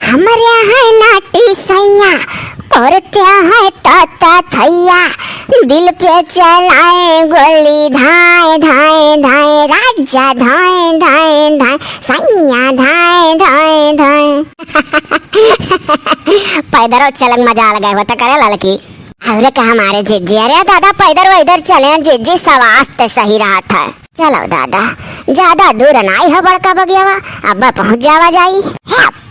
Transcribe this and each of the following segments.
हमारे है नाटी सैया करते हैं ताता थैया, दिल पे चलाए गोली धाए धाए धाए, राजा धाए धाए धाए, सैया धाए धाए धाए। पैदर चलक मजा लगा हुआ तो करे लड़की। अरे का हमारे जिज्जी, अरे दादा पैदर वो इधर चले, जिज्जी स्वास्थ्य सही रहा था। चलो दादा ज्यादा दूर नाई है बड़का बगियावा, अब पहुँच जावा जाई।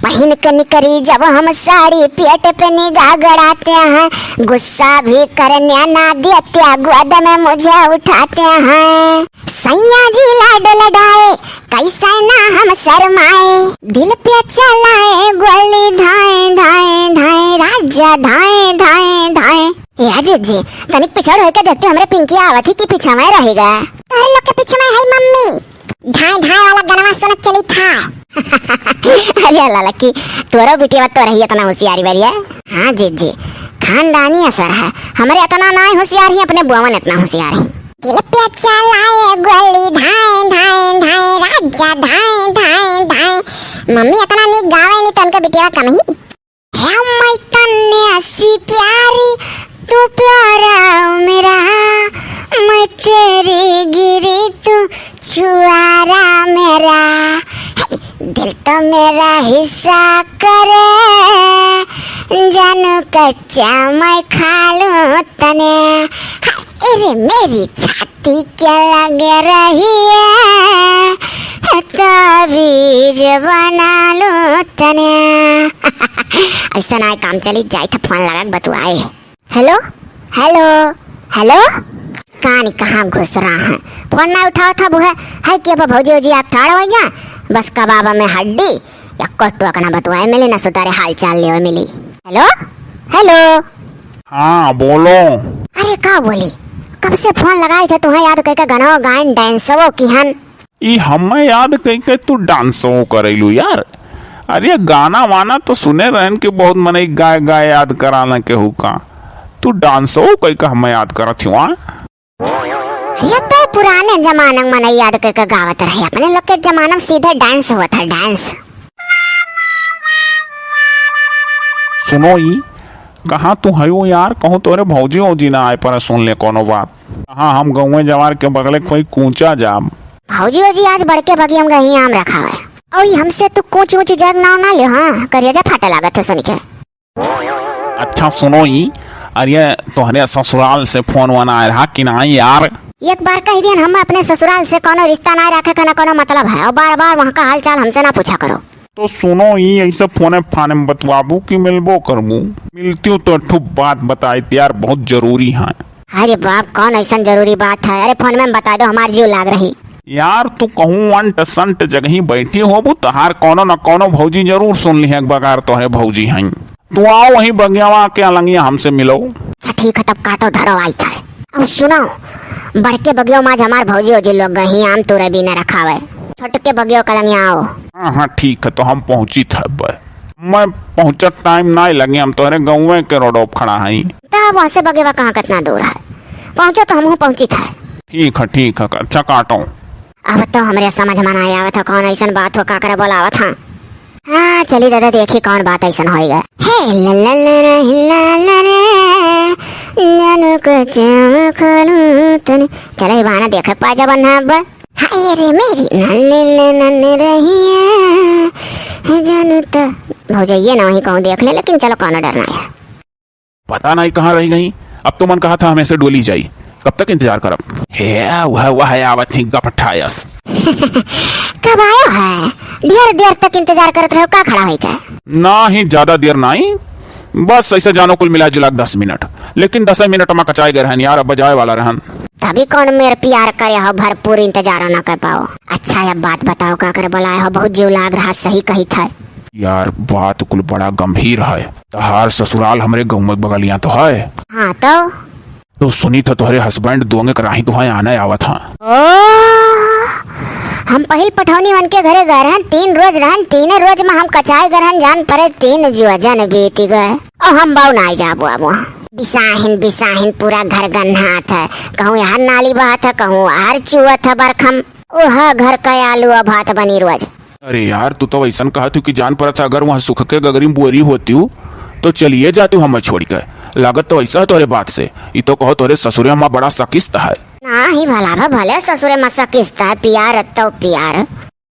पहन के निकरी जब हम साड़ी, पेट पे निगाह गड़ाते हैं, गुस्सा भी करने ना देते, गोद में मुझे उठाते हैं। सैया जी लाड लडाए कैसा ना हम शर्माए, दिल पे चलाए गोली धाए धाए धाए, राजा धाए धाए धाए। यार जी तनिक पिछड़ होके देखते, हमरे पिंकी आवत ही की पीछा में रहेगा। तारे लोग के पीछे में है मम्मी, धाए धाए वाला गनवा सुनत चली था। अरे लड़की तोरो बिटिया तो रही इतना होशियारी बरिया। हाँ जी खानदानी असर है, हमारे इतना ना होशियार ही, अपने बुआवन इतना होशियार है। दिल पे चलाए गोली धाए धाए धाए, राजा धाए धाए धाए। मम्मी इतना नीक गावे नहीं तो उनका बिटिया कम ही है। मैं तन्ने ऐसी प्यारी तू प्यारा मेरा, मैं तेरी गिरी तू छुआरा मेरा, दिल तो मेरा हिस्सा करे, जानू कच्चा मैं खा लूं तने। अरे मेरी छाती क्या लगे रही है, तबीज बना लूं तने। ऐसा ना काम चली जाए था, फोन लगा बतुआए। हेलो हेलो हेलो, कहाँ घुस रहा है, फोन ना उठाओ था बुआ है कि अब भौजी जी आप ठाड़ हो जा, बस कबाबा में हड्डी या कट्टुआ का ना बतवाए मिली ना सुतारे हाल चाल ले मिली। हेलो हेलो, हाँ बोलो। अरे का बोली, कब से फोन लगाए थे तुम्हें, याद करके गाना गायन डांसवो की हन। ई हमें याद करके तू डांसो करेलू यार। अरे गाना वाना तो सुने रहन के बहुत मने गाय गाय याद कराना के हुका, तू डांसो करके हमें याद करत हुआ। ये तो पुराने जमाने में नहीं याद करके गावत रहे, अपने लोग के जमाने में सीधे डांस हुआ था, डांस। सुनो ई कहाँ तू है यार, कहूँ तोरे भौजी औजी ना आए पर सुन ले कोनो बात। कहाँ हम गाँव जवार के बगले कोई कूचा जाम। भौजी जी आज बड़के बगी हम गही आम रखा है, और हमसे तो कुछ ऊंची जग ना ले। हाँ करिए फाटे लागत है सुन के। अच्छा सुनो ई, अरे तोहरे ससुराल से फोन वन आए रहा कि ना यार। एक बार कह दिया हम अपने ससुराल से कोनो रिश्ता ना रखे का ना कोनो मतलब है, और बार बार वहाँ का हाल चाल हमसे ना पूछा करो। तो सुनो ई ऐसे फोने फाने में बतवाबू कि मिलबो करबू, मिलती हूँ तो ठुप बात बताई यार, बहुत जरूरी है। अरे बाप कौन ऐसा जरूरी बात है, अरे फोन में बता दो हमारी जीव लाग रही। यार तू कहूँ अंट संट जगह ही बैठी होबू तहार कोनो न कोनो भौजी जरूर सुन ली है, बगार तोहरे भौजी हैं। तू आओ वही बगियावा के अलंगिया हमसे मिलो। अच्छा ठीक है तब काटो धरो आई था। अब सुनो बड़के बगियो माज हमार भौजी हो जी लोग गही आम तोरे भी न रखावे, छोटे के बगियो कलंगिया आओ। हाँ ठीक है तो हम पहुँची था, मैं पहुँचत टाइम ना लगे, हम तोहरे गाँव के रोड खड़ा है। तब वहाँ से बगेवा कहाँ कितना दूर है, पहुँचो तो हम पहुँची था। ठीक है अच्छा काटो। अब तो हमरे समझ में ना आया था कौन ऐसा बात हो का करे बोलावा था। हाँ चली दादा देखी कौन बात ऐसा होएगा। हे चले बहाना देख पाजा बन्ना अब। हाय रे मेरी नन्ने रही है, जानू तो भौजैया ना वही कहूँ देख ले, लेकिन चलो कौन डरना है। पता नहीं कहाँ रह गई, अब तो मन कहा था हमें से डोली जाई, कब तक इंतजार करब। हे वह है आवत ही गपठायस। कब आयो है, देर तक इंतजार करत रहो का खड़ा है क्या? ना ही ज्यादा देर नहीं, बस ऐसे जानो कुल मिला जुला 10 मिनट, लेकिन 10 मिनट में कचाए गए रहन यार, अब बजाए वाला रहन। तभी कौन मेरे प्यार करे हो, भरपूर इंतजार ना कर पाओ। अच्छा अब बात बताओ का करे बुलाए हो, बहुत जीव लाग रहा, सही कही था यार। बात कुल बड़ा गंभीर है, तहार ससुराल हमरे गाँव में बगलियां तो है। हाँ तो सुनी था तुम्हारे हस्बैंड दोंगे कराही तुम्हें आने आवा था। हम पहिल पठौनी वन के घरे गए रहन, 3 रोज रहन, 3 रोज में हम कचाए गए रहन, जान परे 3 जुअजन बीती गए, और हम बाऊ ना जाबो अब बिसाहिन पूरा घर गन्हा था, कहूँ यहाँ नाली बहा था, कहूँ हर चुआ था बरखम, वह घर का आलू भात बनी रोज। अरे यार तू तो वैसन कहा तू कि जान पड़ा था अगर वहाँ सुख के गगरी बोरी होती हूँ तो चलिए जाती हूँ हम छोड़ के। लागत तो ऐसा है तोरे बात से। ये तो कहो तोरे ससुरे माँ बड़ा सकिस्त है। ना ही भला भा भले ससुरे मसा किस्ता है प्यार तो प्यार।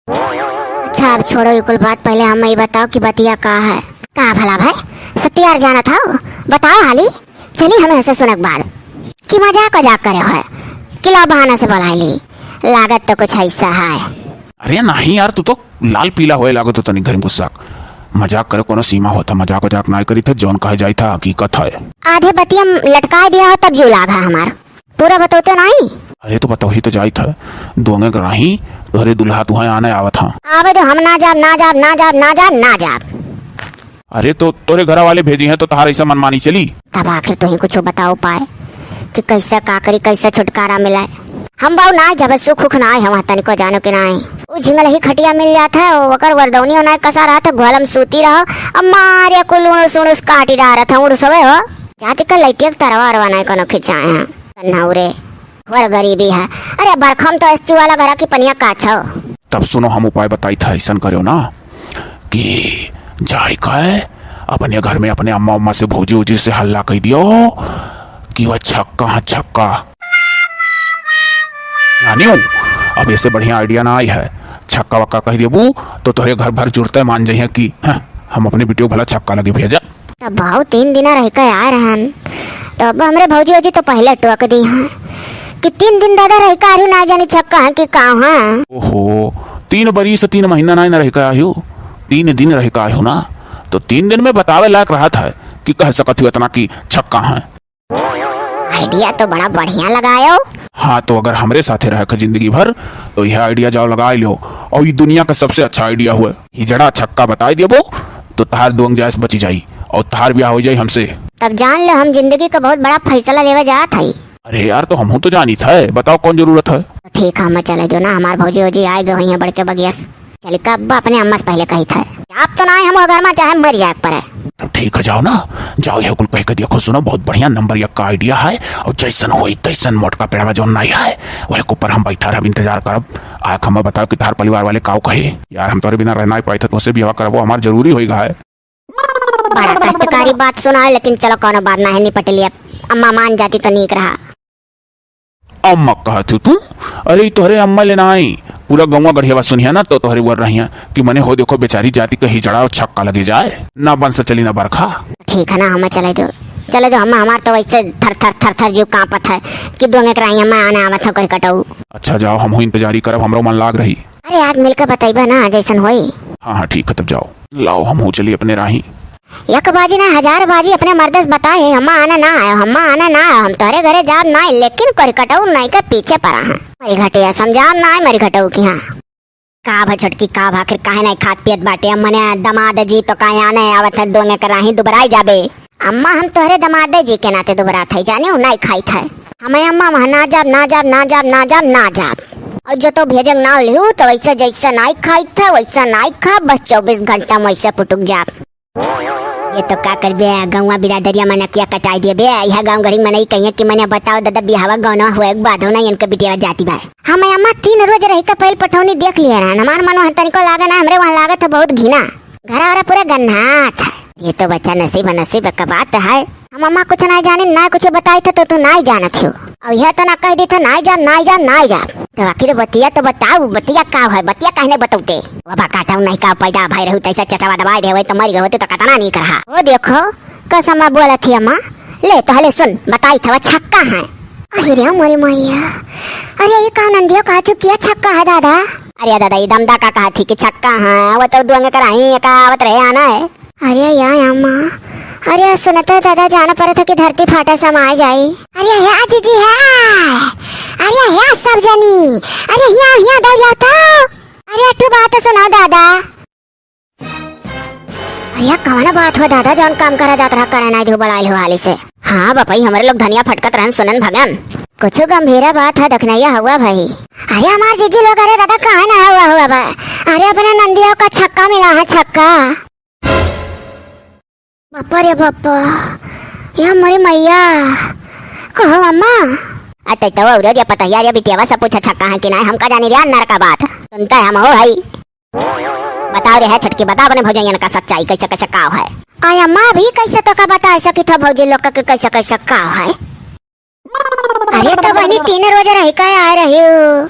अच्छा अब छोड़ो ये कुल बात, पहले हम ये बताओ कि बतिया का है का भला भाई सत्यार जाना था बताओ हाली। चली हमें ऐसे सुनक बाद कि मजाक वजाक करे हो किला बहाना से बुला ली, लागत तो कुछ ऐसा है। अरे नहीं यार तू तो लाल पीला होए लागो तो तनी घर में गुस्सा मजाक करे कोनो सीमा होता। मजाक वजाक ना करी थे जौन कहे जाई था हकीकत है। आधे बतिया लटका दिया हो तब जो लागा हमार पूरा बताओ तो नहीं। अरे तो बताओ ही तो जाई था दोंगे कराही तोहरे दुल्हा तुहा आने आवत था। आवे तो हम ना जाब ना जाब ना जाब ना जाब ना जाब। अरे तो तोरे घर वाले भेजी हैं तो तहार ऐसा मनमानी चली। तब आखिर तुही कुछ बताओ पाए कि कैसे का करी कैसे छुटकारा मिलाए। हम बाऊ ना जब सुख उख ना आए हम तनिको जानो कि ना आए वो झिंगल ही खटिया मिल जाता है ओकर वरदौनी होना कसा रहा था ग्वालम सूती रहो अम्मारे कुल उणुस उणुस काटी रहा था उड़ सवे हो जाति का लइटिया तरवा अरवा ना कोनो खिंचाए हैं कन्हौरे वर गरीबी है। अरे बरखम तो एसचू वाला घर की पनिया काछो। तब सुनो हम उपाय बताई था ऐसा करो ना कि जाए खाए अपने घर में अपने अम्मा उम्मा से भौजी उजी से हल्ला कह दियो कि वह छक्का जानियो। अब ऐसे बढ़िया आइडिया ना आई है छक्का वक्का कह देबू तो तोहरे घर भर जुड़ते मान जाइए कि हम अपने बेटियों भला छक्का लगे भेजा। तब भाव 3 दिन रह के आ रहन तो अब हमरे भौजी उजी तो पहले टोक दी हैं कि 3 दिन दादा रह के आयु ना जानी छक्का है कि का है। ओहो 3 बरिस 3 महीना ना रह के आयु 3 दिन रह के आयु ना तो 3 दिन में बतावे लायक रहा था कि कह सकती इतना कि छक्का है। आइडिया तो बड़ा बढ़िया लगायो। हाँ तो अगर हमरे साथे रह कर जिंदगी भर तो यह आइडिया जाओ लगा लो और ये दुनिया का सबसे अच्छा आइडिया हुआ हिजड़ा छक्का बताई दियो तो तहार दोंग जायस बची जाई और तहार ब्याह हो जाई हमसे। तब जान लो हम जिंदगी का बहुत बड़ा फैसला लेवे जात हई। अरे यार तो हम तो जानी था बताओ कौन जरूरत है। ठीक है हम चले दो ना हमार भौजी वौजी आए गए वहीं बड़के बगियस चल कब अपने अम्मा से पहले कही था आप तो ना आए हम घर में चाहे मर जाए पर है। तब ठीक है जाओ ना जाओ यह कुल कह के देखो सुनो बहुत बढ़िया नंबर 1 का आइडिया है और जैसन हो तैसन मोटका पेड़वा जो नहीं है वही ऊपर हम बैठा रह इंतजार करब आख हम बताओ कि तार परिवार वाले काव कहे यार हम तोरे बिना रहना ही पाई थे तुमसे ब्याह करबो हमार जरूरी होगा है। बड़ा कष्टकारी बात सुना है लेकिन चलो कोनो बात ना है निपट लिया अम्मा मान जाती तो नीक रहा। अम्मा कहती तू अरे तोहरे अम्मा लेना आई पूरा गौवा गढ़िया सुनिया ना तो तोहरे वर रही कि मने हो देखो बेचारी जाति का हिजड़ा और छक्का लगे जाए ना बन से चली ना बरखा। ठीक है ना हम चले दो हम हमार तो वैसे थर जीव कांपत है कि दोंगे कराई अम्मा आने आवत है कोई कटऊ। अच्छा जाओ हम इंतजारी करब हमरो मन लाग रही। अरे आज मिलकर बताइबा ना जैसन होई। हाँ ठीक है तब जाओ लाओ हम हो चली अपने राही। एक बाजी ना 1000 बाजी अपने मर्दस बताए हम्मा आना ना आयो हम तोरे घरे जाब ना लेकिन कोई कटऊ नहीं के पीछे पड़ा है मरी घटिया समझाम ना मरी घटऊ की। हाँ का भा छोटकी का भाखिर काहे नहीं खात पियत बाटे अम्मने दमाद जी तो काहे आने आवत है दोंगे कराही दुबराई जाबे। अम्मा हम तोहरे दमाद जी के नाते दुबरा थे जानियो नहीं खाई थे हमें अम्मा वहाँ ना जाब और जो तो भेजक ना लिहू तो वैसे जैसा नहीं खाई था वैसा नहीं खा बस 24 घंटा में वैसे पुटुक जाप। ये तो क्या कर बे गौवा बिरादरिया मना किया कटाई दिए बे यह गाँव गड़ी मनाई कहिए कि मैंने बताओ दादा बिहावा गौना हुए बाद होना इनके बिटिया जाती बा। हमें अम्मा 3 रोज रही का पहल पठौनी देख लिया रहा हमार मन वहाँ तनिको लागा ना हमरे वहाँ लागत है बहुत घिना घर वाला पूरा गन्नाथ है। ये तो बच्चा नसीब का बात है हम अम्मा कुछ नहीं जाने ना कुछ बताई थे तो तू नहीं जाना थी और यह तो ना कह दी था नहीं जा तो आखिर बतिया तो बताऊ बतिया का है बतिया कहने बताऊते बाबा काटाऊ नहीं का पैदा भाई रहू तैसा चचवा दबाई दे तो मर गए होते तो कतना नहीं करा वो देखो कसम बोला थी अम्मा ले तो हले सुन बताई था छक्का है। अरे मोरी मैया अरे ये कौन नंदियो कहा चुकी छक्का है दादा। अरे दादा ये दमदा का कहा थी कि छक्का है वो तो दुआंगे कराही आवत रहे आना है। अरे यार अम्मा अरे सुनते दादा जाना पड़ा था कि धरती फाटा समाए जाए। अरे या जीजी है अरे या सब जनी अरे या दौड़ तो अरे तू बात सुनाओ दादा। अरे कौन बात हो दादा जौन काम करा जाता रहा करे नहीं बड़ाई हो हाली से। हाँ बापाई हमारे लोग धनिया फटकत रहन सुनन भगन कुछ गंभीर बात है दखनैया हुआ भाई। अरे हमारे जीजी लोग अरे दादा कहाँ ना हुआ बा अरे अपने नंदियों का छक्का मिला है छक्का। बापा रे बापा ये मरी मैया कहो अम्मा अते तो और ये पता यार ये बिटिया सब पूछा छक्का है कि नहीं हमका जानी रे नर का बात सुनता है हम हो भाई। बताओ रे है छटकी, बताओ अपने भौजैया का सच्चाई कैसे कैसे का है। आय अम्मा भी कैसे तो का बता सकी था भौजी लोग के कैसे कैसे का है। अरे तो बहनी 3 रोज रह का आ रही हो।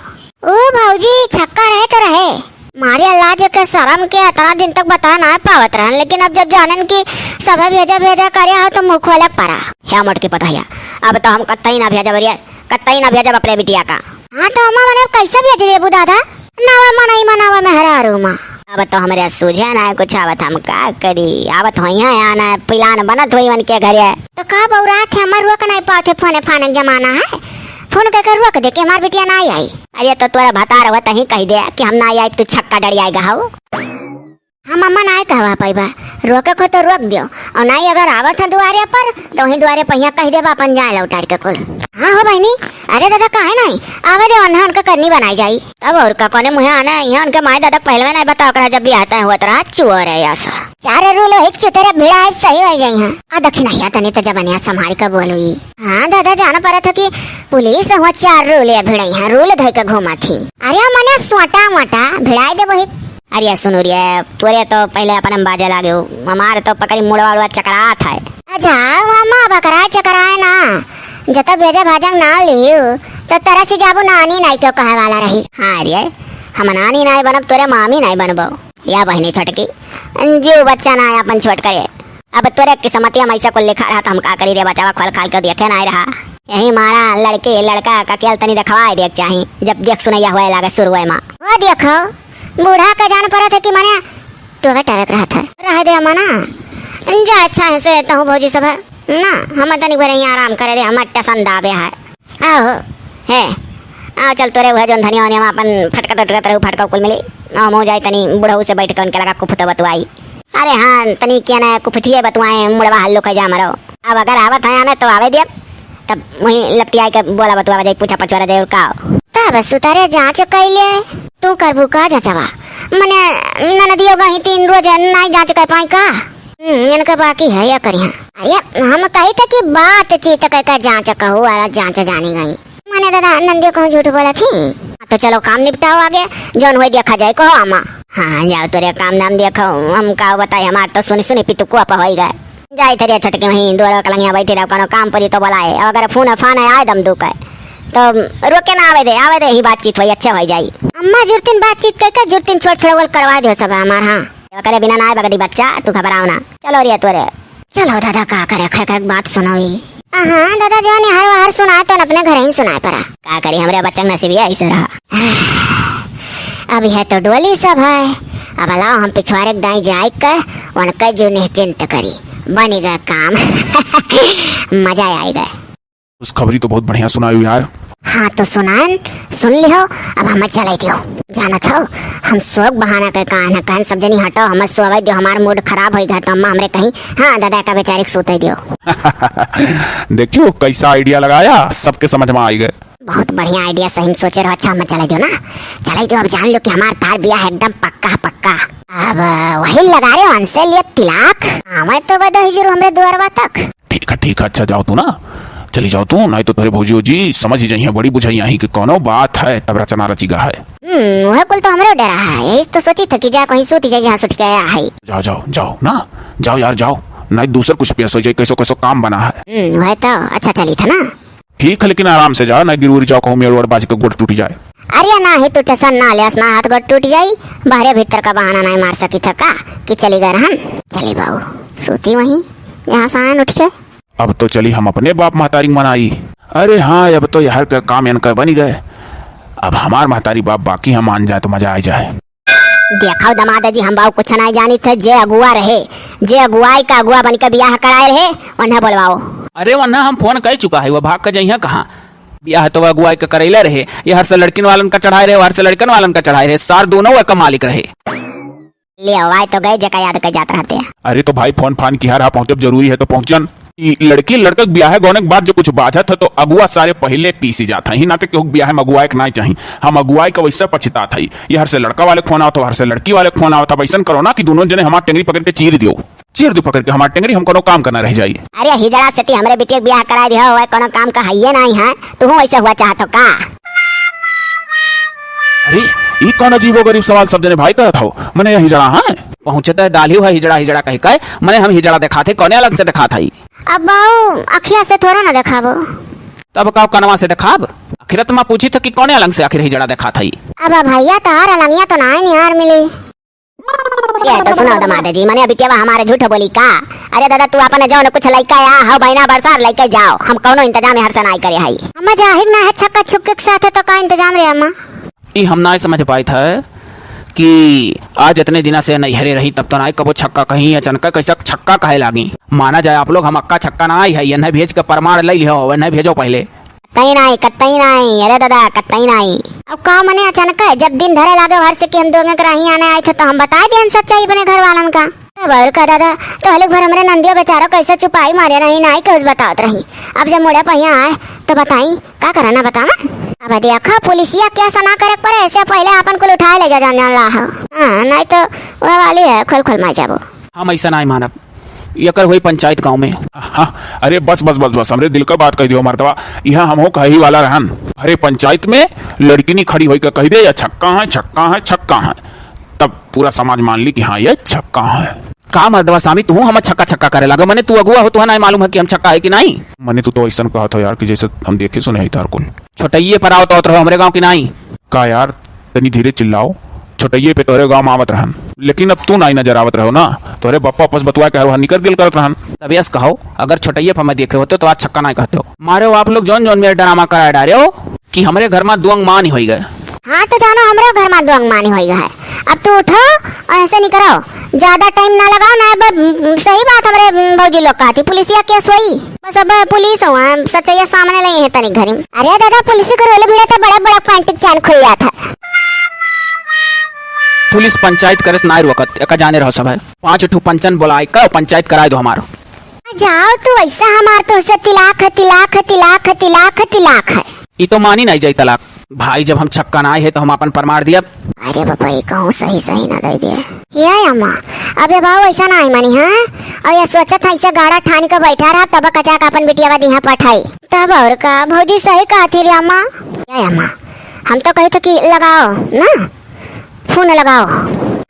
ओ भौजी छक्का रहे तो रहे, मारे अल्लाह जे के शर्म के इतना दिन तक बता ना पावत रहन, लेकिन अब जब जानन की सब भेजा भेजा करे हो तो मुंह खोले पड़ा है मोट के पटैया। अब तो हम कतई ना भेजा बरिया, कतई ना भेजा अपने बिटिया का। हाँ तो अम्मा मैंने कैसे भेज देबू दादा, नावा मनाई मनावा मेहरा रूमा। अब तो हमारे सूझे ना कुछ, आवत हम का करी, आवत हो यहाँ आना पिलान बनत हुई उनके घरे तो का बौरा थे हमार रोक नहीं पाते, फोने फाने के जमाना है, फोन करके रोक दे कि हमार बिटिया ना आई। अरे तो तोरा बता रहा तही कह दे कि हम ना आई तू छक्का डर आएगा हो। हम अम्मा ना कहवा पैबा, रोके को तो रोक दियो, और नहीं अगर आवत है दुआरे पर तो वही दुआरे पहिया कह देबा अपन जाए लौटार के कुल। हाँ हो बहनी, अरे दादा काहे नहीं आवे दे, अनहा उनका करनी बनाई जाई तब और का कोने मुहे आना यहाँ उनके माए दादा पहले में नहीं बताओ करा जब भी आता है हुआ तो रहा चुअर है ऐसा चार रूल एक चुतेरे भिड़ा सही हो जाई है आ दक्षिण हिया तनी तो जबनिया संभाल कर बोलुई। हाँ दादा जाना पड़ा था कि पुलिस हुआ 4 रूल भिड़ाई है, रूल धोई के घूमा थी। अरे मने सोटा मोटा भिड़ाई दे वही। अरे सुनो रे तोरे तो पहले अपन बाजे लागे हो, हमारे तो पकड़ी मुड़वा उड़वा चकरा था। अच्छा मामा बकरा चकराए ना जब भेजा भाजंग ना लियो तो तरह से जाबू नानी नहीं क्यों कहे वाला रही। हाँ अरे हम नानी नहीं बनब तोरे मामी नहीं बनबो या बहनी छोटकी जीव बच्चा ना अपन छोट करे। अब तोरे किस्मतिया मैसा को लिखा रहा तो हम का करी रे बचावा खोल खाल के देखे नहीं रहा। यही मारा लड़के लड़का का केल तनी दिखवाए देख चाही जब देख सुनैया हुए लागे शुरू में वो देखो बूढ़ा का जान पड़ा था कि मने तो टरक रहा था रह दे मना जा अच्छा है से तो भौजी सब है ना हम तनी भरे यहाँ आराम करे दे हम टसन दाबे है। आओ है आओ चल तोरे वह जोन धनिया में अपन फटका टटका तरह फटका कुल मिली आ मो जाए तनी बूढ़ा से बैठ के उनके लगा कुफत बतवाई। अरे हाँ तनी क्या ना कुफतिए बतवाए मुड़वा हल्लो कह जा मरो। अब अगर आवत है आने तो आवे दे तब वही लपटी आई के बोला बतवा जाए पूछा पचवारा दे का तब सुतारे जांच कैले तू करबू का जांचवा मने ननदियो गही 3 रोज नहीं जांच कर पाई का इनका बाकी है या करिया। अरे हम कही था कि बातचीत कर जांच कहो वाला जांच जानी गई मैंने दादा नंदियो कहूँ झूठ बोला थी। तो चलो काम निपटाओ आगे जौन हुई देखा जाए कहो अम्मा। हाँ जाओ तेरे काम नाम देखो हम का बताए हमार तो सुनी सुनी पितु को हो गए जाए थे छटके वहीं दो कलंगिया बैठे रहो कोनो काम पड़ी तो बोलाए अगर फोन फान आए दम दुख है तो रोके ना आवे दे ही बातचीत हुई अच्छा हो जाई। अम्मा जुर्तिन बातचीत करके जुर्तिन छोट छोड़ करवा दो सब हमार। हाँ करे बिना ना बगड़ी बच्चा तू घबराओ ना चलो रे तोरे चलो दादा का करे खै बात सुनाई। हाँ दादा जो हर हर सुनाए तो अपने घर ही सुनाए पड़ा का करी हमरे बच्चा नसीब ऐसे रहा। अब यह तो डोली सब है अब लाओ हम पिछवाड़े दाई जाए कर उनका जो निश्चिंत करी बनी गए काम मजा आई गए। उस खबरी तो बहुत बढ़िया सुनाई यार। हाँ तो सुनान सुन लियो अब हम चले दियो जाना था हम शोक बहाना के कहन सब जनी हटो हम सोवे दियो हमार मूड खराब हो गया तो अम्मा हमरे कहीं हाँ दादा का बेचारे सोते दियो। देखियो कैसा आइडिया लगाया सबके समझ में आई गए। बहुत बढ़िया आइडिया सही में सोचे रहो। अच्छा हम चले दियो ना चले दियो अब जान लो कि हमार तार ब्याह एकदम पक्का पक्का अब वही लगा रहे उनसे लिए तिलाक हमें तो बदा ही जरूर हमरे द्वारवा तक। ठीक है अच्छा जाओ तू ना चली जाओ तू नहीं तो तेरे भौजी जी समझ ही जाइए बड़ी बुझाइया ही कि कोनो बात है तब रचना रचीगा है। वह कुल तो हमरे डरा है यही तो सोची था कि जा कहीं सोती जाए जहाँ सुट गया है। जाओ जाओ जाओ ना जाओ यार जाओ नहीं दूसर कुछ पेश हो जाए कैसो कैसो काम बना है। वह तो अच्छा चली था ना ठीक है लेकिन आराम से जाओ ना गिरूरी जाओ कहूँ मेड़ बाज के गोड़ टूट जाए। अरे ना ही तू टेंशन ना ले ना हाथ गोड़ टूट जाई बाहरे भीतर का बहाना नहीं मार सकी था का कि चली गए रहन चली बाबू सोती वहीं यहाँ से उठ के। अब तो चली हम अपने बाप महतारी मनाई। अरे हाँ अब तो यार का काम इनका बनी गए अब हमार महतारी बाप बाकी हम मान जाए तो मजा आ जाए। देखो दमादा जी हम बाबू कुछ नहीं जानी थे जे अगुआ रहे जे अगुआई का अगुआ बन के ब्याह कराए रहे उन्हें बोलवाओ। अरे वरना हम फोन कर चुका है वो भाग कर जइहा कहाँ ब्याह तो अगुआई का करैले रहे ये हर से लड़किन वालन का चढ़ाए रहे हर से लड़कन वालन का चढ़ाए रहे सार दोनों का मालिक रहे। ले आए तो गए जगह याद कर जाते रहते हैं। अरे तो भाई फोन फान किया रहा पहुंचे जरूरी है तो पहुंचन लड़की लड़का ब्याह गोने के बाद जो कुछ बाझत है तो अगुआ सारे पहले पीसी जाता ही ना तो क्यों ब्याह में अगुआई के नहीं चाहिए हम अगुआई का वैसा पछता था ये हर से लड़का वाले फोन आवता हर से लड़की वाले फोन आवता वैसा करो ना कि दोनों जने हमारे टेंगरी पकड़ के चीर दो पकड़ के हमारे टेंगरी हम कोनो काम करना रह जाइए। अरे हिजड़ा से हमरे बेटे ब्याह करा दिया हुआ कोनो काम का है नहीं है तू वैसे हुआ चाहतो का। अरे ई कौन अजीबो गरीब सवाल सब जने भाई करत हो मने हिजड़ा है पहुंचते दाली हुआ हिजड़ा हिजड़ा कह के मैंने हम हिजड़ा दिखाते कौन अलग से दिखाता ही अब बाऊ अखिया से थोड़ा ना दिखाबो। तब का कनवा से दिखाब आखिर तुम पूछी तो कि कौन अलग से आखिर हिजड़ा दिखाता ही। अब भैया तार अलंगिया तो ना निहार मिली। ये तो सुनो दमाद जी मने अभी केवा हमारे झूठ बोली का। अरे दादा तू अपने जाओ न कुछ लइका या हो बहिना बरसार लेके जाओ हम कौनो इंतजाम हर से नहीं करे हई। अम्मा जाहिर ना है छक्का छुक्के के साथ है तो का इंतजाम रे अम्मा। ई हम ना समझ पाई था कि आज इतने दिना से नैहरे रही तब तो ना कबो छक्का कहीं अचानक कैसा छक्का कहे लागी। माना जाए आप लोग हम अक्का छक्का ना आई है ये भेज के प्रमाण ले लियो वह भेजो पहले। कतई नहीं अरे दादा कतई नहीं। अब का मने अचानक है जब दिन धरे लागे हर से कि हम दोगे कराही आने आए थे तो हम बता दिए सच्चाई बने घर वालन का। तब और का दादा तो हलिक भर हमरे नंदियो बेचारा कैसे छुपाई मारे नहीं कुछ बतावत रही। अब जब मुड़े पहिया आए तो बताई का कराना बतावा। अब देखा पुलिसिया क्या सना करे पर ऐसे पहले अपन को उठाए ले जा जान ला हो। हां नहीं तो वह वाली है खोल मार जाबो। हम ऐसा नहीं मानब यकर हुई पंचायत गांव में। हाँ अरे बस बस बस बस हमरे दिल का बात कह दियो मर्दवा यहाँ हम हो कही वाला रहन। अरे पंचायत में लड़की नहीं खड़ी होई का कह दे या छक्का है छक्का है छक्का है तब पूरा समाज मान ली कि हाँ ये छक्का है। का मर्दवा स्वामी तू हम छक्का छक्का करे लगा मैंने तू अगुआ हो तो नहीं मालूम है कि हम छक्का है कि नहीं। मैंने तो ऐसा कहा था यार कि जैसे हम देखे सुने ही तार कुल छोटइये पर आओ तो हमरे गांव की नहीं का यार तनी धीरे चिल्लाओ छोटइये पे तोरे गांव में आवत रहन लेकिन अब तू नहीं नजर आवत रहो ना तोरे बप्पा आपस बतुआ के हर निकल गेल करत रहन। तब यस कहो अगर छोटइये पर मैं देखे होते तो आज छक्का नहीं कहते हो। मारे हो आप लोग जौन जौन मेरे ड्रामा करा डारे हो कि हमरे घर में दुआंग मान ही हो गए। हाँ तो जानो हमरे घर में दुआंग मानी होई है। अब तू उठो और ऐसे नहीं कराओ ज्यादा टाइम ना लगाओ ना। सही बात हमरे भौजी लोग का थी पुलिसिया केस हुई बस अब पुलिस हुआ सच्चाई सामने नहीं है तनी घरी। अरे दादा पुलिस को रोले भिड़े तो बड़ा बड़ा पैंटिक चैन खुल जाता। पुलिस पंचायत करे ना रोकत एक जाने रहो सब है 5 ठू पंचन बुलाए का पंचायत कराए दो हमारो। जाओ तू ऐसा हमार तो से तिलाक तिलाक तिलाक तिलाक तिलाक है। ये तो मानी नहीं जाई तलाक भाई जब हम छक्का ना आए है तो हम अपन प्रमाण दिया। अरे बाबा ये कहूँ सही ना दे दिए ये अम्मा। अबे बाबू ऐसा ना आई मानी। हाँ और ये सोचा था ऐसे गाड़ा ठानी को बैठा रहा तब कचा का अपन बिटिया वादी यहाँ पठाई तब और का भौजी सही कहा थी रे अम्मा। ये अम्मा हम तो कहे थे कि लगाओ ना फोन लगाओ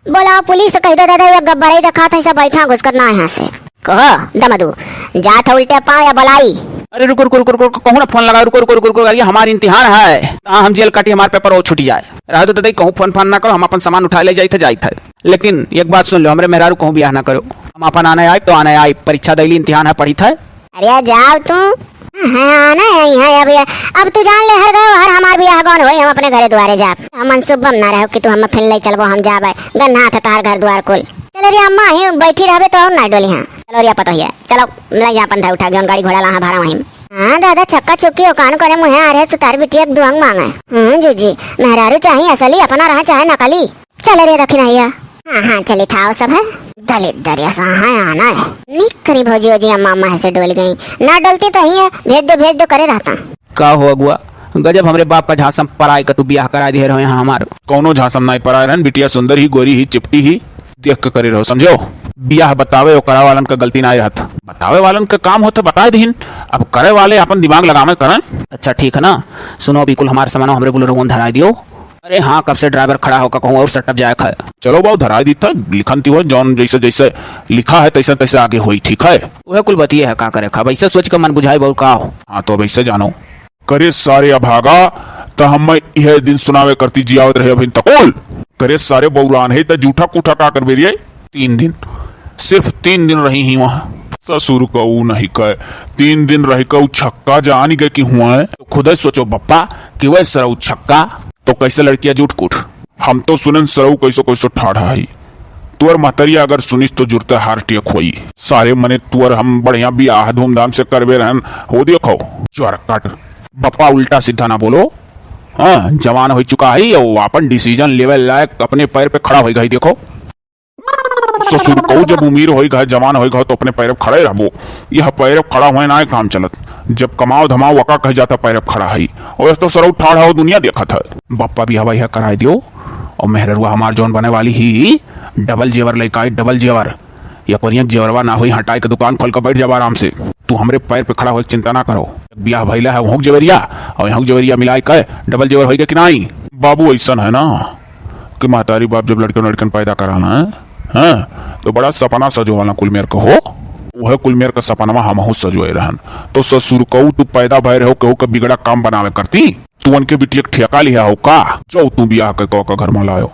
बोलाओ पुलिस कह दो दादा ये गब्बर दिखा था ऐसा बैठा घुस करना यहाँ से कहो दमदू जा था उल्टे पाँव या बुलाई। अरे रुको रुको रुको रुको कहूँ ना फोन लगा रुको रुको रुको रुको ये हमारी इम्तिहान है हम जेल काटी हमारे पेपर वो छुटी जाए रह तो दादा कहूँ फोन ना करो हम अपन सामान उठा ले जाए थे लेकिन एक बात सुन लो हमरे मेहरारू कहूँ ब्याह ना करो हम अपन आने आए तो आने आए परीक्षा दिली इम्तिहान है पढ़ी था। अरे जाओ तू आना है अभी अब तू जान ले हर गाँव हर हमार भी आगौन हो हम अपने घरे द्वारे जा हम मनसुबम ना रहो कि तू हम फिर ले चलबो हम जाबे गन्ना था तार घर द्वार कुल। चलो रे अम्मा ही बैठी रहबे तो और ना डोली। हाँ चलो रे पतो है चलो ले जा पंथा उठा जोन गाड़ी घोड़ा ला भाड़ा वहीं। हाँ दादा छक्का चुक्की कान करे मुहे आ रहे सुतार बिटिया दुआंग मांगे। जी मेहरारू चाहिए असली अपना रहा चाहे नकली। चले रे दखिन भैया हाँ चले था सब है दलित दरिया हाँ आना है निक करी भौजी हो जी अम्मा से डोल गई ना डोलती तो ही है भेज दो करे रहता। का हो अगुआ गजब हमरे बाप का झांसम पराई का तू ब्याह करा दे रहे हैं हमारो कौनो झांसम नहीं पराए रहन बिटिया सुंदर ही गोरी ही चिपटी ही देख के करे रहो समझो। बियाह बतावे और करा वालन का गलती ना रहता बतावे वालन का काम होता बता दीन अब करे वाले अपन दिमाग लगावे करन। अच्छा ठीक है ना सुनो बिल्कुल हमारे सामान हमरे बुलेरो धरा दियो। अरे हाँ कब से ड्राइवर खड़ा होकर कहूँ और सटअप जाए है। चलो बाबू धरा दी था लिखन थी हो जौन जैसे जैसे लिखा है तैसे तैसे आगे हुई ठीक है। वह कुल बतिए है का करे खा वैसे सोच कर मन बुझाई बहु का हो। हाँ तो वैसे जानो करे सारे अभागा तो हम यह दिन सुनावे करती जियावत रहे अभी तकोल करे सारे बौरान है तो जूठा कूठा का कर बेरिए 3 दिन सिर्फ 3 दिन रही ही वहाँ ससुर कहू नहीं कहे 3 दिन रह कर छक्का जान गए कि हुआ है तो खुद ही सोचो बप्पा कि वह सरऊ छक्का तो कैसे लड़कियां जुट कुठ हम तो सुनन सरऊ कैसो ठाढ़ा है तुअर महतरिया अगर सुनिस तो जुड़ते हार टेक होई सारे मने तुअर हम बढ़िया बियाह धूमधाम से करबे रहन हो देखो ज्वर कट बप्पा उल्टा सीधा ना बोलो। हाँ जवान हो चुका है और अपन डिसीजन लेवल लायक अपने पैर पे खड़ा हो गई देखो ससुर को जब उम्र हो गए जवान हो गए तो अपने पैर खड़े रहबो यह पैर खड़ा हुए ना काम चलत जब कमाओ धमाओ वका कह जाता पैर खड़ा है और तो सरऊ ठाढ़ा हो दुनिया देखा था बप्पा भी हवा यह करा दियो और मेहरुआ हमार जोन बने वाली ही डबल जेवर लेकर डबल जेवर या कोरिया जेवरवा ना हुई हटाई के दुकान खोल कर बैठ जावा आराम से तू हमरे पैर पे खड़ा हो चिंता ना करो ब्याह भैला है वहाँ जेवरिया और यहाँ जेवरिया मिलाई कह डबल जेवर होगा कि नहीं बाबू ऐसा है ना आपके महतारी बाप जब लड़के लड़कन पैदा कराना है हाँ, तो बड़ा सपना सजो वाला कुल मेर का हो। वह कुल मेर का सपना हमहू सजोए रहन। तो ससुर कहू तू पैदा भय रहो कहू का बिगड़ा काम बनावे करती तू उनके बेटी एक ठेका लिया हो का जो तू बियाह के कह का घर में लायो।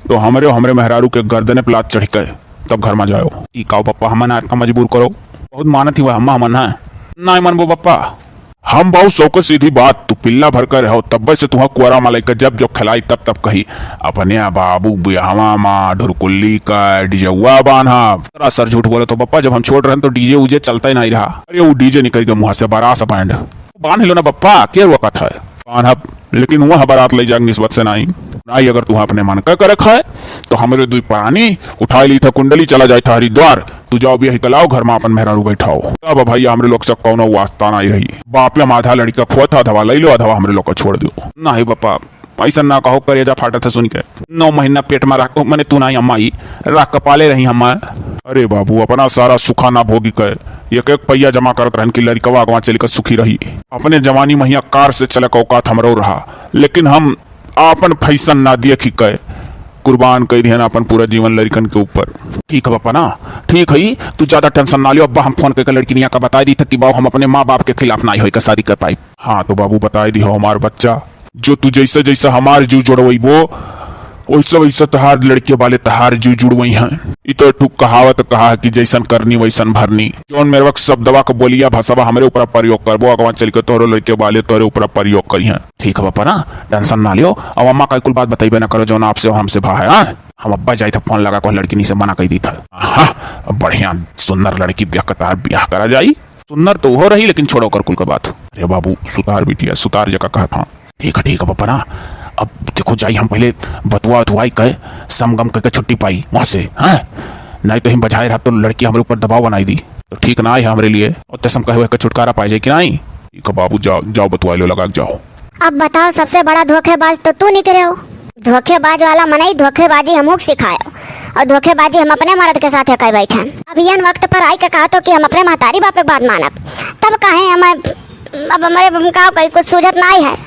तो हमरे मेहरारू के गर्दने पे लात चढ़ के तब घर में जाओ। ई काओ पप्पा हमन आज का मजबूर करो। बहुत मानत ही वह हमन है ना मन वो पप्पा। हम बहुत शौक सीधी बात तू पिल्ला भर कर रहो तब से तुहा कुआरा मालाई का जब खिलाई तब कही अपने बाबू बिहावा माँ ढुरकुल्ली का डीजेवा बांधा। तेरा सर झूठ बोले तो पप्पा जब हम छोड़ रहे हैं तो डीजे उजे चलता ही नहीं रहा। अरे वो डीजे निकल गया मुँह से बारात से बैंड बांध लो ना पप्पा क्या वक्त है बांध। लेकिन वह बारात ले जाएंगे निस्बत से नहीं अगर तू अपने मन का कर रखा है तो हमारे दुई पानी उठा ली था कुंडली चला जाए था हरिद्वार तू जाओ भी कलाओ घर में अपन मेहरारू बैठाओ। तब भाई हमारे लोग से कौन वास्ता नहीं रही बाप या आधा लड़का खुआ था अधवा ले लो अधवा हमारे लोग को छोड़ दो। नहीं पापा ऐसा ना कहो करेजा फाटा था सुन के 9 महीना पेट में रख मैंने तू नहीं अम्मा रख पाले रही हम। अरे बाबू अपना सारा सुखा ना भोगी कर एक पैया जमा करत रहन की लड़कवा अगवा चल कर सुखी रही। अपने जवानी महिया कार से चले औकात हमरो रहा लेकिन हम अपन फैसन ना देख ही कहे कुर्बान कर दिया अपन पूरा जीवन लड़कन के ऊपर। ठीक है पापा ना ठीक है तू ज्यादा टेंशन ना लियो। अब्बा हम फोन करके लड़की का बता दी था कि बाबू हम अपने माँ बाप के खिलाफ ना ही शादी कर पाई। हाँ तो बाबू बताई दी हो हमार बच्चा जो तू जैसे जैसे हमार जू जोड़वई वो वैसे वैसे तहार लड़के वाले तहार जू जुड़वई हैं। इतो ठुक कहावत कहा कि जैसन करनी वैसन भरनी जौन मेरे वक्त सब दवा का बोलिया भाषा हमारे ऊपर प्रयोग करबो अगवा चल के तोरो लड़के वाले तोरे ऊपर प्रयोग करी हैं। ठीक है पापा ना टेंशन ना लियो। अब अम्मा का कुल बात बताइबे ना करो जौन आपसे हमसे भा है। हम अब्बा जाए था फोन लगा को लड़की से मना कर दी था। हाँ बढ़िया सुंदर लड़की देख कर ब्याह करा जाई। सुंदर तो हो रही लेकिन छोड़ो कर कुल का बात। अरे बाबू सुतार बिटिया सुतार जगह कहा था। ठीक है पापा ना अब देखो जाई हम पहले बतुआ उतवाई कहे समगम करके छुट्टी पाई वहां से। हाँ नहीं तो हम बजाय रहा तो लड़की हमारे ऊपर दबाव बनाई दी तो ठीक ना है हमारे लिए और तसम कहे हुए छुटकारा पाई जाए कि नहीं। ठीक है बाबू जाओ जाओ बतुआ लो लगा जाओ। अब बताओ सबसे बड़ा धोखेबाज तो तू निकले हो। धोखेबाज वाला मनाई धोखेबाजी हम सिखायो और धोखेबाजी हम अपने मर्द के साथ कई बैठे। अब यह वक्त पर आई के कहा तो कि हम अपने महतारी बाप बात मानब तब कहे हमें अब हमारे का कोई कुछ सूझत नहीं है।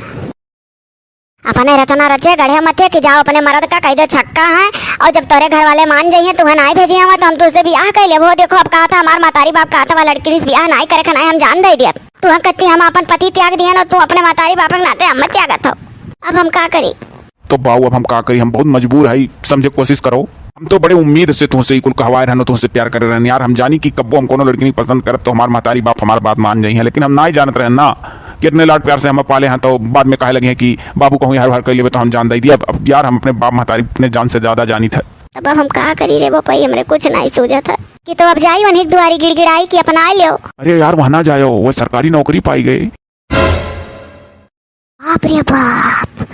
अपने रचना रचे गढ़े मथे कि जाओ अपने मर्द का कह दो छक्का है और जब तोरे घर वाले मान जाइए तुम्हें नहीं भेजी हम तो हम तुझसे ब्याह कर ले। वो देखो अब कहा था हमार मातारी बाप कहा था लड़की से ब्याह नहीं करे नहीं हम जान दे दिया तू कत्ती हम अपन पति त्याग दिया ना तू अपने मातारी बाप के नाते हम त्यागत हो। अब हम क्या करी। तो बाबू अब हम का करी हम बहुत मजबूर है समझे कोशिश करो। हम तो बड़े उम्मीद से तुमसे कुल कहवाए रहना तुमसे प्यार करे रहने यार। हम जानी कि कब्बो हम कोनो लड़की नहीं पसंद करत तो हमारे महतारी बाप हमारी बात मान जाई है लेकिन हम ना ही जानते रहे ना कितने लाड प्यार से हम पाले हैं तो बाद में कहे लगे हैं कि बाबू कहूँ हर कर लिए तो हम जान दे दिया। अब यार हम अपने बाप महतारी अपने जान से ज्यादा जानी था। अब हम कहा करी रे वो पई हमरे कुछ नहीं सूझा था कि तो अब जाई वहीं दुआरी गिड़गिड़ाई कि अपना लियो। अरे यार वहां ना जाओ वो सरकारी नौकरी पाई गई। बाप रे बाप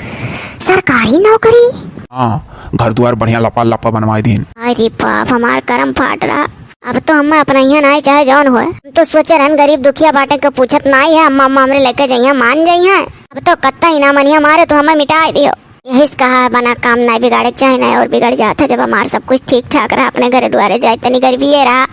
सरकारी नौकरी। हाँ घर द्वार बढ़िया लपा लपा बनवाई दिन। अरे बाप हमार करम फाट रहा। अब तो हम अपना यहाँ नहीं चाहे जौन हो तो सोचे रहन गरीब दुखिया बाटे को पूछत नहीं है अम्मा अम्मा हमरे लेके जाइए मान जाइए। अब तो कत्ता ही ना मनिया मारे तो हमें मिटा दियो। यही कहा बना काम नहीं बिगाड़े चाहे नहीं और बिगड़ जाता जब हमार सब कुछ ठीक ठाक रहा अपने घर द्वारे जाए तनी गरीबी रहा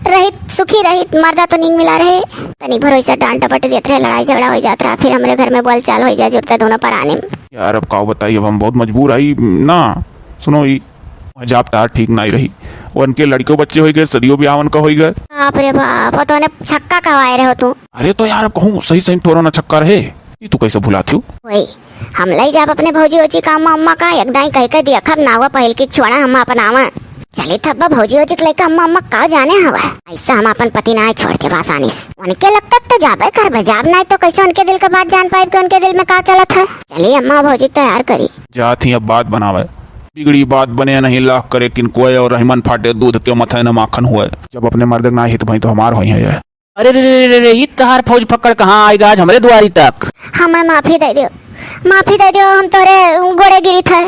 रहित सुखी रहित मर्दा तो नहीं मिला रहे तनी भरोसा डांट टपट देते रहे लड़ाई झगड़ा हो जाता रहा फिर हमारे घर में बोल चाल हो जाए जुड़ता दोनों पर आने में। यार अब काओ बताइए अब हम बहुत मजबूर आई ना। सुनो ही जाप तार ठीक नहीं रही उनके लड़के बच्चे हो गए सदियों ब्याह उनका हो गए। बाप रे बाप तो ने छक्का कवाए रहे हो तू। अरे तो यार कहूँ सही सही थोड़ा ना छक्का रहे ये तू कैसे भुलाती हूँ। वही हम ले जाब अपने भौजी ओजी काम अम्मा का एकदम कह के दिया खब ना हुआ पहल की छोड़ा हम अपनावा चले थब्बा भौजी ओजी के लेकर अम्मा अम्मा का जाने हवा ऐसा हम अपन पति ना छोड़ के आसानी से उनके लगता तो जाबे कर जाब नहीं तो कैसे उनके दिल का बात जान पाए कि उनके दिल में का चलत है। चलिए अम्मा भौजी तैयार करी जाती अब बात बनावे बिगड़ी बात बने नहीं लाख करे किनको और रहमन फाटे दूध के मथे न माखन हुए जब अपने मर्द ना हित भाई तो हमार हुई है। अरे रे ये तहार फौज पकड़ कहाँ आएगा आज हमारे द्वारी तक। हमें माफी दे दियो हम तोरे गोड़े गिरी थे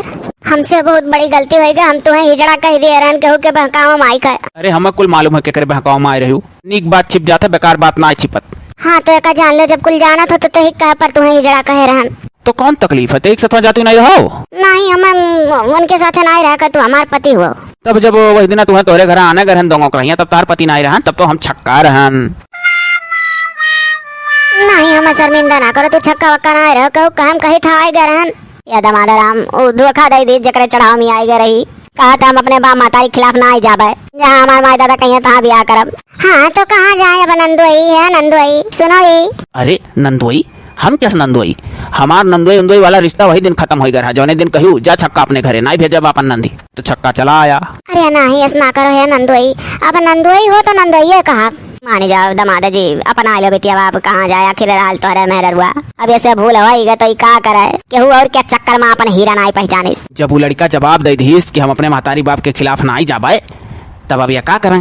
हमसे बहुत बड़ी गलती हो गई हम तुम्हें हिजड़ा कह दिए रहन केहू के बहकावा माई का। अरे हमें कुल मालूम है के करे बहकावा में आए रही नीक बात छिप जाता बेकार बात ना छिपत। हाँ तो एक जान लो जब कुल जाना था तो ही कह पर तुम्हें हिजड़ा कहे रहन तो कौन तकलीफ है एक साथ जाती नहीं रहो। नहीं हमें उनके साथ नहीं रह कर तू हमार पति हो। तब जब वही दिन तुम्हें तोरे घर आने गरहन दोनों को रहिया तब तार पति नहीं रहन तब तो हम छक्का रहन। नहीं हमें शर्मिंदा ना करो तू छक्का वक्का ना रह कहू कहम कही था आए गरहन या दमादर हम उ धोखा दे दी जकरे चढ़ाव में आई गए रही। कहा था हम अपने बाप माता के खिलाफ ना आई जाबे, जहाँ हमारे माई दादा कहीं तहाँ ब्याह करब। हाँ तो कहाँ जाए अब नंदोई है नंदोई, सुनो ये। अरे नंदोई, हम कैसे नंदोई? हमार नंदोई उंदोई वाला रिश्ता वही दिन खत्म हो गया। जौने दिन कहू जा छक्का अपने घरे नहीं भेजब अपन नंदी, तो छक्का चला आया। अरे नहीं ऐसा ना करो है नंदोई, अब नंदोई हो तो नंदोई कहा मानी जाओ दमादा जी अपन आलो बेटिया बाप कहाँ जाए आखिर हाल तो है मेहर हुआ। अब ऐसे भूल होगा तो का करे केहू और क्या चक्कर में अपन हीरा नहीं पहचाने। जब वो लड़का जवाब दे दीस कि हम अपने महतारी बाप के खिलाफ ना ही जाबाए, तब अब ये का करें?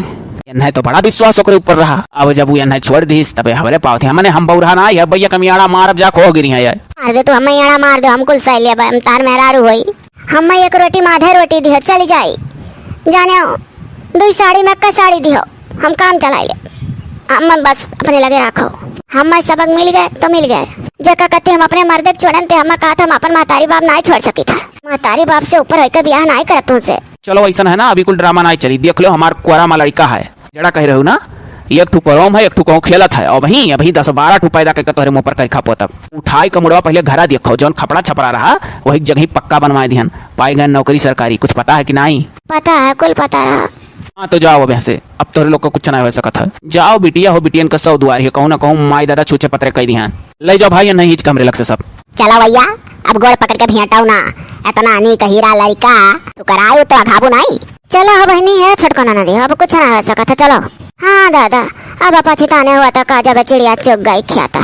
यह तो बड़ा विश्वास ओकरे ऊपर रहा। अब जब वो यह छोड़ दीस तबे हमरे पाव थे हमने हम बौरा ना है भैया कमियाड़ा मार अब जा खो गिरी है यार। मार दे तो हम याड़ा मार दो हम कुल सह ले हम तार मेहरारू होई। हम एक रोटी माधे रोटी दियो चली जाई जाने दुई साड़ी में का साड़ी दियो हम काम चलाई ले। हम बस अपने लगे रखो हम सबक मिल गए तो मिल गए। जगह कहते हम अपने मर्द छोड़न थे हम कहा था हम अपन महतारी बाप नहीं छोड़ सकी था। महतारी बाप से ऊपर होकर ब्याह नहीं करत तुझसे। चलो ऐसा है ना, अभी कुल ड्रामा नहीं चली। देख लो हमार कुआरा मा लड़का है जड़ा कह रहे हो ना, एक ठू करोम है एक ठू कहूँ खेलत है और वही अभी 10-12 ठू पैदा करके तोहरे मुँह पर कर खापो। तब उठाई का मुड़वा पहले घरा देखो जौन खपड़ा छपड़ा रहा वही जगह पक्का बनवा दिहन। पाई गए नौकरी सरकारी, कुछ पता है कि नहीं? पता है कुल पता रहा। हाँ तो जाओ वैसे अब तोहरे लोग को कुछ नहीं हो सकता है। जाओ बिटिया हो बिटियन का 100 दुआर है कहूँ ना कहूँ माई दादा छूचे पत्रे कह दिहन। ले जाओ भाई नहीं हिच कमरे लग से सब। चलो भैया अब गोड़ पकड़ के भेंटाऊ ना इतना नी कहीरा लड़का तू कराई तो अघाबू नहीं। चलो हो बहनी है छोटको ना दे अब कुछ ना हो सकता। चलो हाँ दादा अब पछताने हुआ था काजा चिड़िया चुग गई ख्याता।